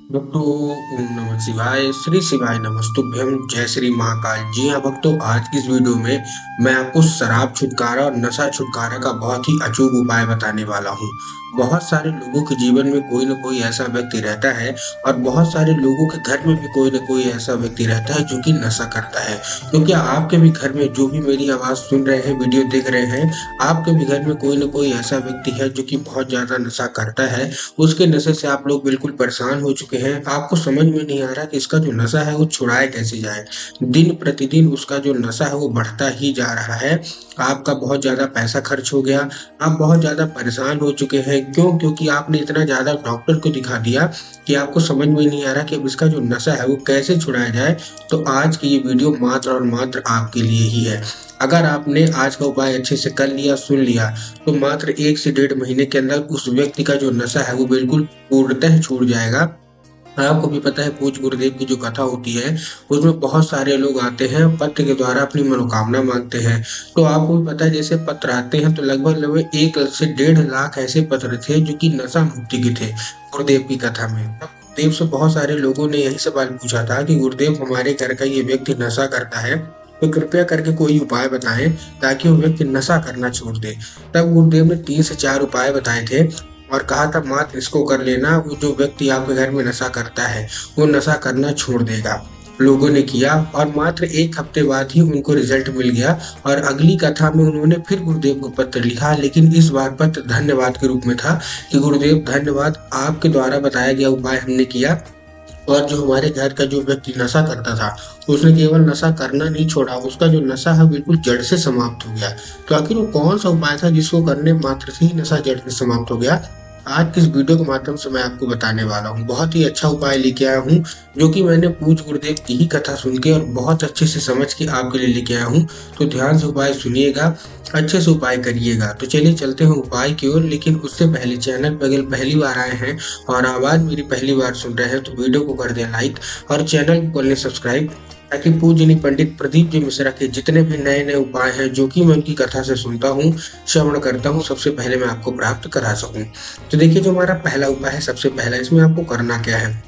भक्तों, ओम नमः शिवाय, श्री शिवाय नमस्तुभ्यम, जय श्री महाकाल। जी हाँ भक्तों, आज की इस वीडियो में मैं आपको शराब छुटकारा और नशा छुटकारा का बहुत ही अचूक उपाय बताने वाला हूँ। बहुत सारे लोगों के जीवन में कोई न कोई ऐसा व्यक्ति रहता है और बहुत सारे लोगों के घर में भी कोई न कोई ऐसा व्यक्ति रहता है जो कि नशा करता है। तो क्या आपके भी घर में, जो भी मेरी आवाज सुन रहे हैं, वीडियो देख रहे हैं, आपके भी घर में कोई न कोई ऐसा व्यक्ति है जो कि बहुत ज्यादा नशा करता है? उसके नशे से आप लोग बिल्कुल परेशान हो चुके हैं। आपको समझ में नहीं आ रहा कि इसका जो नशा है वो छुड़ाए कैसे जाए। दिन प्रतिदिन उसका जो नशा है वो बढ़ता ही जा रहा है। आपका बहुत ज़्यादा पैसा खर्च हो गया। आप बहुत ज़्यादा परेशान हो चुके हैं। क्यों? क्योंकि आपने इतना ज़्यादा डॉक्टर को दिखा दिया कि आपको समझ में नहीं आ रहा कि अब इसका जो नशा है वो कैसे छुड़ाया जाए। तो आज की ये वीडियो मात्र और मात्र आपके लिए ही है। अगर आपने आज का उपाय अच्छे से कर लिया, सुन लिया, तो मात्र 1 से डेढ़ महीने के अंदर उस व्यक्ति का जो नशा है वो बिल्कुल पूर्णतः छूट जाएगा। आपको भी पता है, पूज्य गुरुदेव की जो कथा होती है उसमें बहुत सारे लोग आते हैं, पत्र के द्वारा अपनी मनोकामना मांगते हैं। तो आपको भी पता है, जैसे पत्र आते हैं तो लगभग लगभग 1 से 1.5 लाख ऐसे पत्र थे जो कि नशा मुक्ति के थे गुरुदेव की कथा में। तब गुरुदेव से बहुत सारे लोगों ने यही सवाल पूछा था कि गुरुदेव, हमारे घर का ये व्यक्ति नशा करता है, तो कृपया करके कोई उपाय बताएं ताकि वो व्यक्ति नशा करना छोड़ दे। तब गुरुदेव ने 3 से 4 उपाय बताए थे और कहा था, मात्र इसको कर लेना, वो जो व्यक्ति आपके घर में नशा करता है वो नशा करना छोड़ देगा। लोगों ने किया और मात्र 1 हफ्ते बाद ही उनको रिजल्ट मिल गया। और अगली कथा में उन्होंने फिर गुरुदेव को पत्र लिखा, लेकिन इस बार पत्र धन्यवाद के रूप में था कि गुरुदेव धन्यवाद, आपके द्वारा बताया गया उपाय हमने किया और जो हमारे घर का जो व्यक्ति नशा करता था उसने केवल नशा करना नहीं छोड़ा, उसका जो नशा है बिल्कुल जड़ से समाप्त हो गया। तो आखिर वो कौन सा उपाय था जिसको करने मात्र से ही नशा जड़ से समाप्त हो गया? आज की इस वीडियो के माध्यम से मैं आपको बताने वाला हूँ। बहुत ही अच्छा उपाय लेके आया हूँ जो कि मैंने पूज्य गुरुदेव की ही कथा सुन के और बहुत अच्छे से समझ के आपके लिए लेके आया हूँ। तो ध्यान से उपाय सुनिएगा, अच्छे से उपाय करिएगा। तो चलिए चलते हैं उपाय की ओर। लेकिन उससे पहले, चैनल पर अगर पहली बार आए हैं और आवाज मेरी पहली बार सुन रहे हैं, तो वीडियो को कर दें लाइक और चैनल को कर लें सब्सक्राइब, ताकि पूज्यनीय पंडित प्रदीप जी मिश्रा के जितने भी नए नए उपाय हैं जो कि मैं उनकी कथा से सुनता हूँ, श्रवण करता हूँ, सबसे पहले मैं आपको प्राप्त करा सकूं। तो देखिए, जो हमारा पहला उपाय है, सबसे पहला इसमें आपको करना क्या है,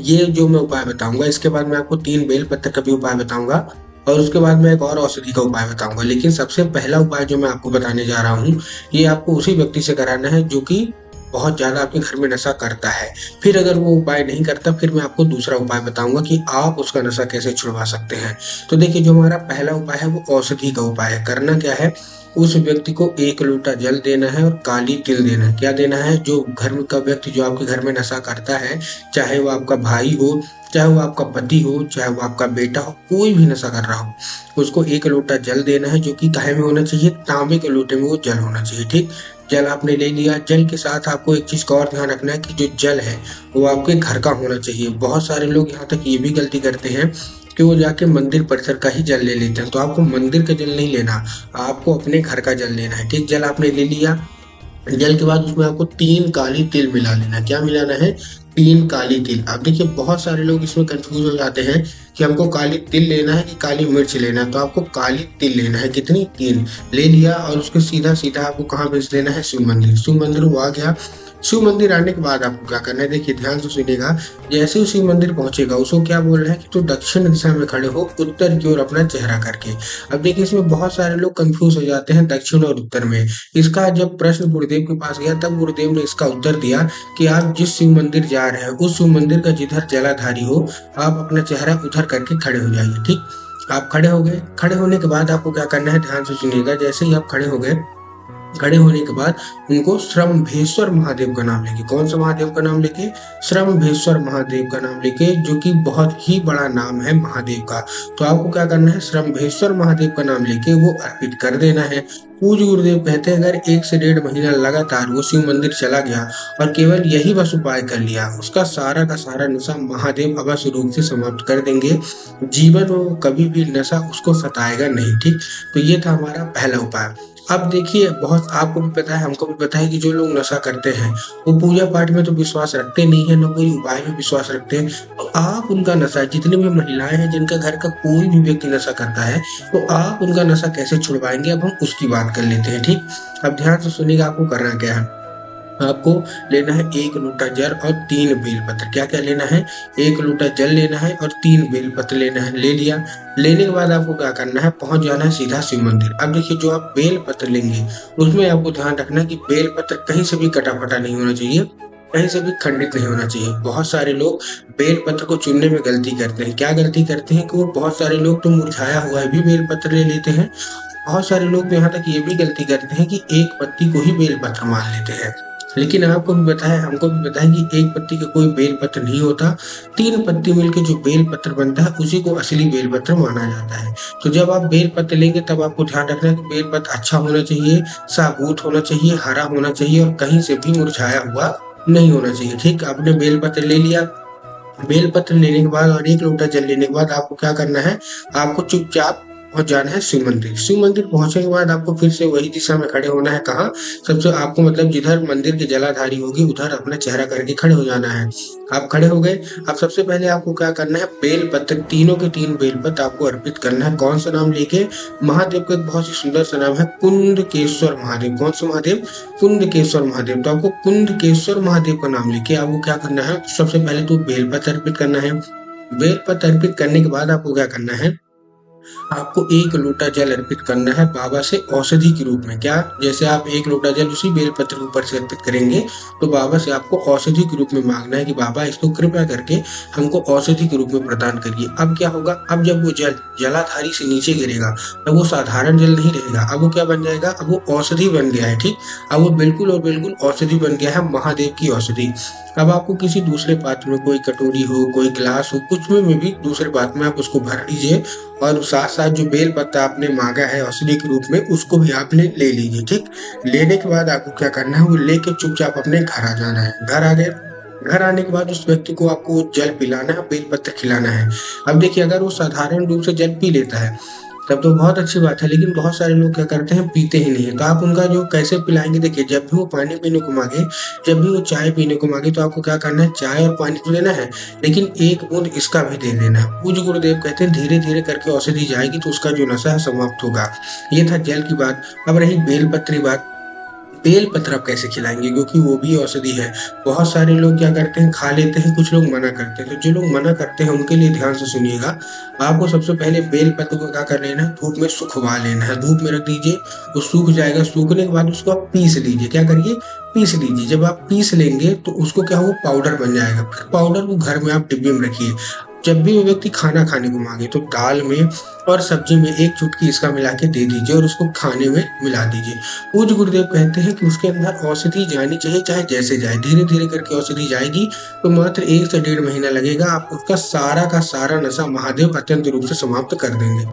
ये जो मैं उपाय बताऊंगा इसके बाद मैं आपको 3 बेलपत्र का भी उपाय बताऊंगा और उसके बाद मैं एक और औषधि का उपाय बताऊंगा। लेकिन सबसे पहला उपाय जो मैं आपको बताने जा रहा हूँ, ये आपको उसी व्यक्ति से कराना है जो कि बहुत ज्यादा आपके घर में नशा करता है। फिर अगर वो उपाय नहीं करता, फिर मैं आपको दूसरा उपाय बताऊंगा कि आप उसका नशा कैसे छुड़वा सकते हैं। तो देखिए, जो हमारा पहला उपाय है वो औषधि का उपाय है। करना क्या है, उस व्यक्ति को 1 लोटा जल देना है और काली तिल देना है। क्या देना है? जो घर में का व्यक्ति जो आपके घर में नशा करता है, चाहे वो आपका भाई हो, चाहे वो आपका पति हो, चाहे वो आपका बेटा हो, कोई भी नशा कर रहा हो, उसको 1 लोटा जल देना है, जो कि काहे में होना चाहिए, तांबे के लोटे में वो जल होना चाहिए। ठीक, जल आपने ले लिया। जल के साथ आपको एक चीज का और ध्यान रखना है कि जो जल है वो आपके घर का होना चाहिए। बहुत सारे लोग यहाँ तक ये भी गलती करते हैं कि वो जाके मंदिर परिसर का ही जल ले लेते हैं। तो आपको मंदिर का जल नहीं लेना, आपको अपने घर का जल लेना है। ठीक, जल आपने ले लिया। जल के बाद उसमें आपको 3 काली तिल मिला लेना। क्या मिलाना है? 3 काली तिल। अब देखिए, बहुत सारे लोग इसमें कंफ्यूज हो जाते हैं कि हमको काली तिल लेना है कि काली मिर्च लेना है। तो आपको काली तिल लेना है। कितनी? 3 ले लिया और उसके सीधा सीधा आपको कहाँ भेज देना है? शिव मंदिर। शिव मंदिर वो आ गया। शिव मंदिर आने के बाद आपको क्या करना है, देखिए ध्यान से सुनिएगा। जैसे ही शिव मंदिर पहुंचेगा, उसको क्या बोल रहा है कि तो दक्षिण दिशा में खड़े हो, उत्तर की ओर अपना चेहरा करके। अब देखिए, इसमें बहुत सारे लोग कंफ्यूज हो जाते हैं दक्षिण और उत्तर में। इसका जब प्रश्न गुरुदेव के पास गया, तब गुरुदेव ने इसका उत्तर दिया कि आप जिस शिव मंदिर जा रहे हैं उस शिव मंदिर का जिधर जलाधारी हो, आप अपना चेहरा उधर करके खड़े हो जाइए। ठीक, आप खड़े हो गए। खड़े होने के बाद आपको क्या करना है, ध्यान से सुनिएगा। जैसे ही आप खड़े हो गए, खड़े होने के बाद उनको श्रमभेश्वर महादेव का नाम लेके, कौन सा महादेव का नाम लेके? श्रमभेश्वर महादेव का नाम लेके, जो कि बहुत ही बड़ा नाम है महादेव का। तो आपको क्या करना है, श्रमभेश्वर महादेव का नाम लेके वो अर्पित कर देना है। पूज्य गुरुदेव कहते हैं, अगर 1 से 1.5 महीना लगातार वो शिव मंदिर चला गया और केवल यही बस उपाय कर लिया, उसका सारा का सारा नशा महादेव अवश्य रूप से समाप्त कर देंगे। जीवन में वो कभी भी नशा उसको सताएगा नहीं। ठीक, तो ये था हमारा पहला उपाय। अब देखिए, बहुत आपको भी पता है, हमको भी पता है कि जो लोग नशा करते हैं वो पूजा पाठ में तो विश्वास रखते नहीं है, न कोई उपाय में विश्वास रखते हैं। तो आप उनका नशा, जितनी भी महिलाएं हैं जिनका घर का कोई भी व्यक्ति नशा करता है, तो आप उनका नशा कैसे छुड़वाएंगे, अब हम उसकी बात कर लेते हैं। ठीक, अब ध्यान से सुनिएगा, आपको करना क्या है। आपको लेना है 1 लोटा जल और 3 बेलपत्र। क्या-क्या लेना है? 1 लोटा जल लेना है और 3 बेलपत्र लेना है। ले लिया। लेने के बाद आपको क्या करना है? पहुँच जाना है सीधा शिव मंदिर। अब देखिए जो आप बेलपत्र लेंगे, उसमें आपको ध्यान रखना है कि बेलपत्र कहीं से भी कटा-फटा नहीं होना चाहिए, कहीं से भी खंडित नहीं होना चाहिए। बहुत सारे लोग बेलपत्र को चुनने में गलती करते हैं। क्या गलती करते हैं कि वो बहुत सारे लोग तो मुरझाया हुआ भी बेलपत्र ले लेते हैं। बहुत सारे लोग तो यहाँ तक ये भी गलती करते हैं कि एक पत्ती को ही बेलपत्र मान लेते हैं। लेकिन आपको भी पता है, हमको भी पता है कि एक पत्ती का कोई बेलपत्र नहीं होता। 3 पत्ती मिलके जो बेलपत्र बनता है उसी को असली बेलपत्र माना जाता है। तो जब आप बेलपत्र लेंगे तब आपको ध्यान रखना है कि बेलपत्र अच्छा होना चाहिए, साबुत होना चाहिए, हरा होना चाहिए और कहीं से भी मुरझाया हुआ नहीं होना चाहिए। ठीक, आपने बेलपत्र ले लिया। बेलपत्र लेने के बाद और 1 लोटा जल लेने के बाद आपको क्या करना है? आपको चुपचाप पहुँच जाना है शिव मंदिर। शिव मंदिर पहुँचने के बाद आपको फिर से वही दिशा में खड़े होना है। कहाँ? सबसे आपको मतलब जिधर मंदिर की जलाधारी होगी उधर अपना चेहरा करके खड़े हो जाना है। आप खड़े हो गए। अब सबसे पहले आपको क्या करना है? बेलपत्र तीनों के 3 बेलपत्र आपको अर्पित करना है। कौन सा नाम लेके? महादेव का एक बहुत ही सुंदर सा नाम है कुंदकेश्वर महादेव। कौन सा महादेव? कुंदकेश्वर महादेव। तो आपको कुंदकेश्वर महादेव का नाम लेके आपको क्या करना है? सबसे पहले तो बेलपत्र अर्पित करना है। बेलपत्र अर्पित करने के बाद आपको क्या करना है? आपको 1 लोटा जल अर्पित करना है बाबा से औषधि के रूप में। क्या? जैसे आप 1 लोटा जल उसी बेलपत्र के ऊपर से अर्पित करेंगे, तो बाबा से आपको औषधि के रूप में मांगना है कि बाबा इसको कृपया करके हमको औषधि के रूप में प्रदान करिए। अब क्या होगा? अब जब वो जल जलाधारी से नीचे गिरेगा, तब वो साधारण जल नहीं रहेगा। अब वो क्या बन जाएगा? अब वो औषधि बन गया है। ठीक, अब वो बिल्कुल और बिल्कुल औषधि बन गया है, महादेव की औषधि। अब आपको किसी दूसरे पात्र में, कोई कटोरी हो, कोई गिलास हो, कुछ में भी दूसरे पात्र में आप उसको भर लीजिए और साथ-साथ जो बेलपत्र आपने माँगा है औषधि के रूप में, उसको भी आपने ले लीजिए। ठीक? लेने के बाद आपको क्या करना है? वो लेके चुपचाप अपने घर आ जाना है। घर आ गए? घर आने के बाद उस व्यक्ति को आपको जल पिलाना है, बेलपत्र खिलाना है। अब देखिए अगर वो साधारण रूप से जल पी लेता है, तब तो बहुत अच्छी बात है, लेकिन बहुत सारे लोग क्या करते हैं? पीते ही नहीं है। तो आप उनका जो कैसे पिलाएँगे? देखिए जब भी वो पानी पीने को माँगे, जब भी वो चाय पीने को माँगे, तो आपको क्या करना है? चाय और पानी तो देना है, लेकिन 1 बूँद इसका भी दे देना है। पूज्य गुरुदेव कहते हैं धीरे-धीरे करके औषधि जाएगी तो उसका जो नशा है समाप्त होगा। ये था जल की बात। अब रही बेलपत्र की बात। बेलपत्र आप कैसे खिलाएँगे? क्योंकि वो भी औषधि है। बहुत सारे लोग क्या करते हैं? खा लेते हैं, कुछ लोग मना करते हैं। तो जो लोग मना करते हैं उनके लिए ध्यान से सुनिएगा। आपको सबसे पहले बेलपत्र को क्या कर लेना है? धूप में सुखवा लेना है। धूप में रख दीजिए, वो सूख जाएगा। सूखने के बाद उसको आप पीस लीजिए। क्या करिए? पीस लीजिए। जब आप पीस लेंगे तो उसको क्या होगा? पाउडर बन जाएगा। फिर पाउडर को घर में आप डिब्बे में रखिए। जब भी वो व्यक्ति खाना खाने को माँगे तो दाल में और सब्जी में 1 चुटकी इसका मिला के दे दीजिए और उसको खाने में मिला दीजिए। पूज्य गुरुदेव कहते हैं कि उसके अंदर औषधि जानी चाहिए, चाहे जैसे जाए। धीरे-धीरे करके औषधि जाएगी, तो मात्र 1 से 1.5 महीना लगेगा। आप उसका सारा का सारा नशा महादेव अत्यंत रूप से समाप्त कर देंगे।